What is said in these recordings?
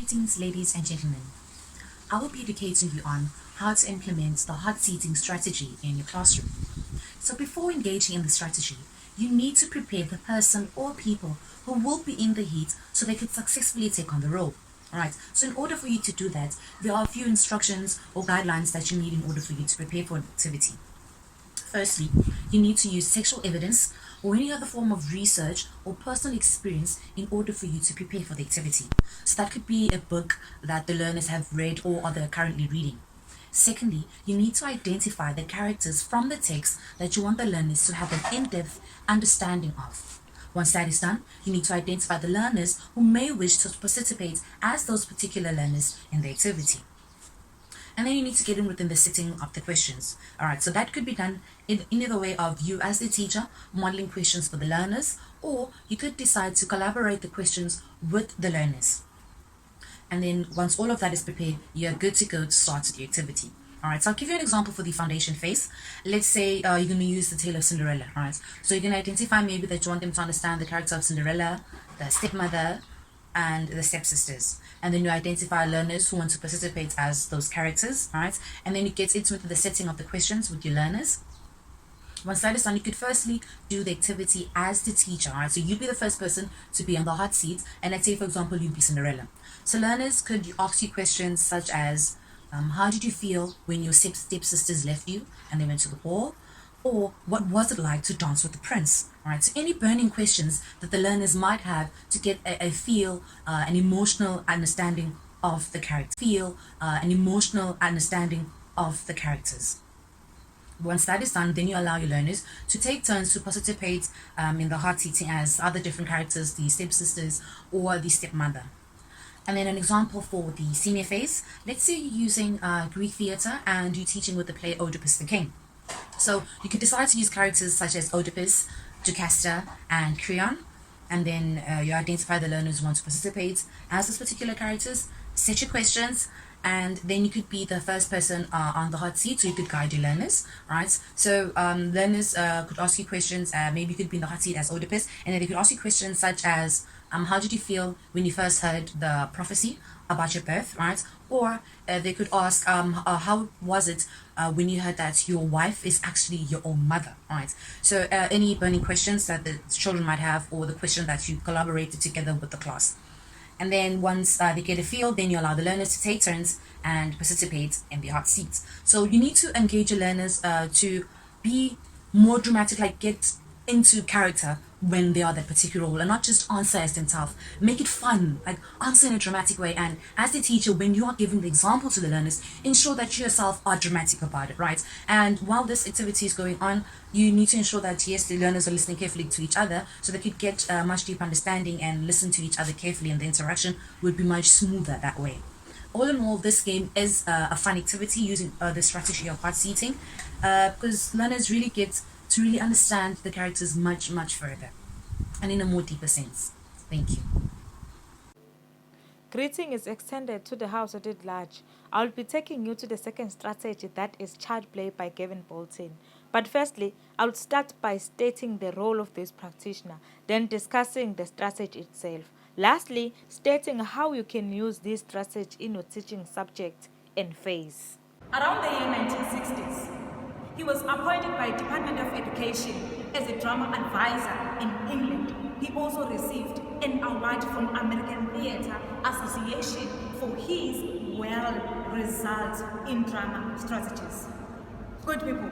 Greetings, ladies and gentlemen. I will be educating you on how to implement the hot seating strategy in your classroom. So before engaging in the strategy, you need to prepare the person or people who will be in the heat so they could successfully take on the role. Alright, so in order for you to do that, there are a few instructions or guidelines that you need in order for you to prepare for an activity. Firstly, you need to use textual evidence or any other form of research or personal experience in order for you to prepare for the activity. So that could be a book that the learners have read or are currently reading. Secondly, you need to identify the characters from the text that you want the learners to have an in-depth understanding of. Once that is done, you need to identify the learners who may wish to participate as those particular learners in the activity. And then you need to get in within the setting of the questions. Alright, so that could be done in either way of you as the teacher modeling questions for the learners, or you could decide to collaborate the questions with the learners. And then once all of that is prepared, you're good to go to start the activity. Alright, so I'll give you an example for the foundation phase. Let's say you're going to use the tale of Cinderella. Alright, so you're going to identify maybe that you want them to understand the character of Cinderella, the stepmother, and the stepsisters. And then you identify learners who want to participate as those characters, right? And then you get into the setting of the questions with your learners. Once that is done, you could firstly do the activity as the teacher, right? So you'd be the first person to be on the hot seat, and let's say, for example, you'd be Cinderella. So learners could ask you questions such as, how did you feel when your stepsisters left you and they went to the ball? Or what was it like to dance with the prince? Right? So any burning questions that the learners might have to get a feel, an emotional understanding of the character. An emotional understanding of the characters. Once that is done, then you allow your learners to take turns to participate in the hot seating as other different characters, the stepsisters or the stepmother. And then an example for the senior phase, let's say you're using Greek theatre and you're teaching with the play Oedipus the King. So you could decide to use characters such as Oedipus, Jocasta, and Creon, and then you identify the learners who want to participate as those particular characters, set your questions, and then you could be the first person on the hot seat, so you could guide your learners, right? So learners could ask you questions, maybe you could be in the hot seat as Oedipus, and then they could ask you questions such as, how did you feel when you first heard the prophecy about your birth, right? Or they could ask, how was it when you heard that your wife is actually your own mother, right? So any burning questions that the children might have, or the question that you collaborated together with the class. And then once they get a feel, then you allow the learners to take turns and participate in the hot seats. So you need to engage your learners to be more dramatic, like get into character when they are that particular role, and not just answer as themselves. Make it fun, like answer in a dramatic way. And as the teacher, when you are giving the example to the learners, ensure that you yourself are dramatic about it, right? And while this activity is going on, you need to ensure that yes, the learners are listening carefully to each other, so they could get much deeper understanding and listen to each other carefully, and the interaction would be much smoother that way. All in all, this game is a fun activity using the strategy of hot seating, because learners really get to really understand the characters much further and in a more deeper sense. Thank you. Greeting is extended to the house at large. I'll be taking you to the second strategy, that is child play by Gavin Bolton. But firstly, I'll start by stating the role of this practitioner, then discussing the strategy itself. Lastly, stating how you can use this strategy in your teaching subject and phase. Around the year 1960s, he was appointed by Department of Education as a drama advisor in England. He also received an award from American Theatre Association for his well results in drama strategies. Good people,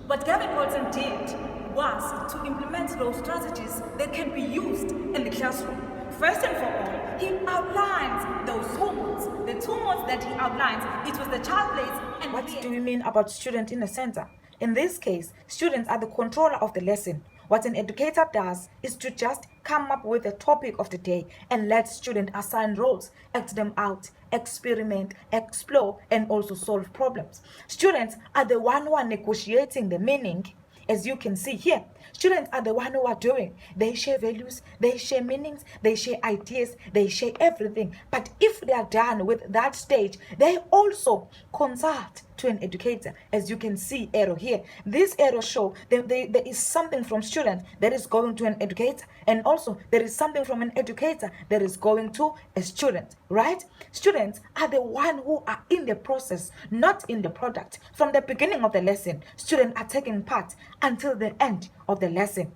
what Gavin Bolton did was to implement those strategies that can be used in the classroom. First and for all, he outlines those two modes. The two modes that he outlines, it was the child plays and What do we mean about student in the center? In this case, students are the controller of the lesson. What an educator does is to just come up with the topic of the day and let students assign roles, act them out, experiment, explore, and also solve problems. Students are the one who are negotiating the meaning, as you can see here. Students are the one who are doing. They share values, they share meanings, they share ideas, they share everything. But if they are done with that stage, they also consult to an educator. As you can see arrow here, this arrow show there is something from student that is going to an educator, and also there is something from an educator that is going to a student, right? Students are the one who are in the process, not in the product. From the beginning of the lesson, students are taking part until the end of the lesson.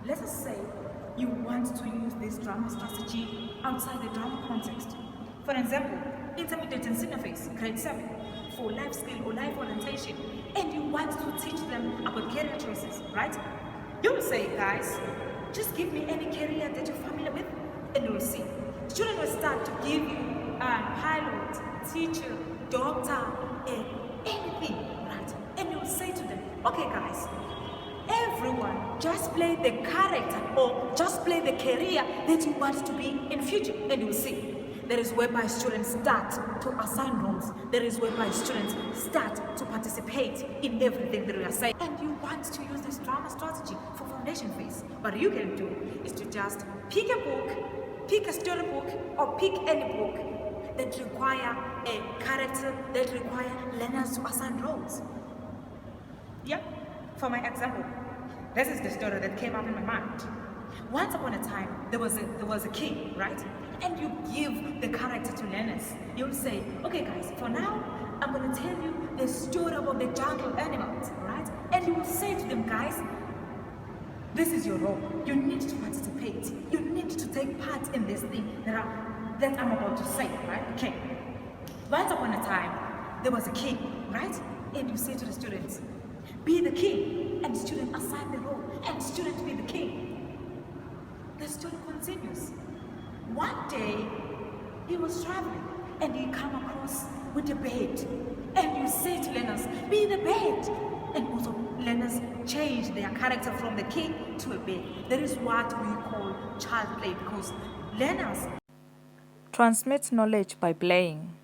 Let us say you want to use this drama strategy outside the drama context. For example, intermediate and senior phase, grade 7, for life skill or life orientation, and you want to teach them about career choices, right? You will say, guys, just give me any career that you're familiar with, and you will see. Students will start to give you a pilot, teacher, doctor, anything, right? And you'll say to them, okay, guys, everyone just play the character or just play the career that you want to be in future, and you'll see. That is whereby students start to assign roles. That is whereby students start to participate in everything that we are saying. And you want to use this drama strategy for foundation phase. What you can do is to just pick a book, pick a story book, or pick any book that require a character, that require learners to assign roles. Yeah, for my example, this is the story that came up in my mind. Once upon a time, there was a king, right? And you give the character to learners. You'll say, okay guys, for now, I'm gonna tell you the story about the jungle animals, right? And you will say to them, guys, this is your role. You need to participate. You need to take part in this thing that I'm about to say, right? Okay. Once upon a time, there was a king, right? And you say to the students, be the king, and the student assign the role, and student be the king. The story continues. One day, he was traveling, and he come across with a bird, and you say to learners, be the bird. And also, learners change their character from the king to a bird. That is what we call child play, because learners Transmit knowledge by playing.